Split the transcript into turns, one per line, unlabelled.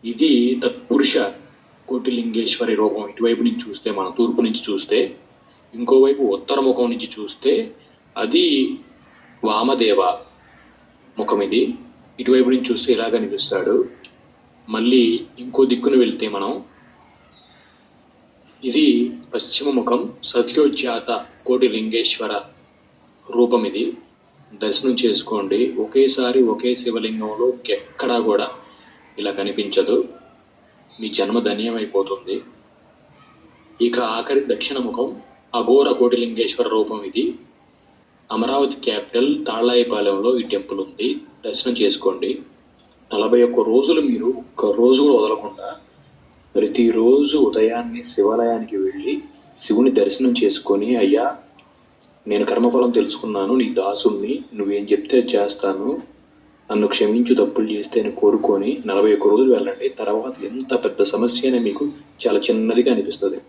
ఇది తత్పురుష కోటిలింగేశ్వరి రూపం. ఇటువైపు నుంచి చూస్తే, మన తూర్పు నుంచి చూస్తే, ఇంకోవైపు ఉత్తర ముఖం నుంచి చూస్తే అది వామదేవ ముఖం. ఇది ఇటువైపు నుంచి చూస్తే ఇలా కనిపిస్తాడు. మళ్ళీ ఇంకో దిక్కున వెళ్తే మనం, ఇది పశ్చిమ ముఖం సత్యోజ్జాత కోటిలింగేశ్వర రూపం. ఇది దర్శనం చేసుకోండి. ఒకేసారి ఒకే శివలింగంలో ఎక్కడా కూడా ఇలా కనిపించదు. మీ జన్మ ధన్యమైపోతుంది. ఇక ఆఖరి దక్షిణ ముఖం అఘోర కోటిలింగేశ్వర రూపం. ఇది అమరావతి క్యాపిటల్ తాళ్ళాయిపాలెంలో ఈ టెంపుల్ ఉంది. దర్శనం చేసుకోండి. 41 రోజులు మీరు ఒక్క రోజు కూడా వదలకుండా ప్రతిరోజు ఉదయాన్నే శివాలయానికి వెళ్ళి శివుని దర్శనం చేసుకొని, అయ్యా నేను కర్మఫలం తెలుసుకున్నాను, నీ దాసుణ్ణి, నువ్వేం చెప్తే చేస్తాను, నన్ను క్షమించు తప్పులు చేస్తే అని కోరుకొని 41 రోజులు వెళ్ళండి. తర్వాత ఎంత పెద్ద సమస్య అయినా మీకు చాలా చిన్నదిగా అనిపిస్తుంది.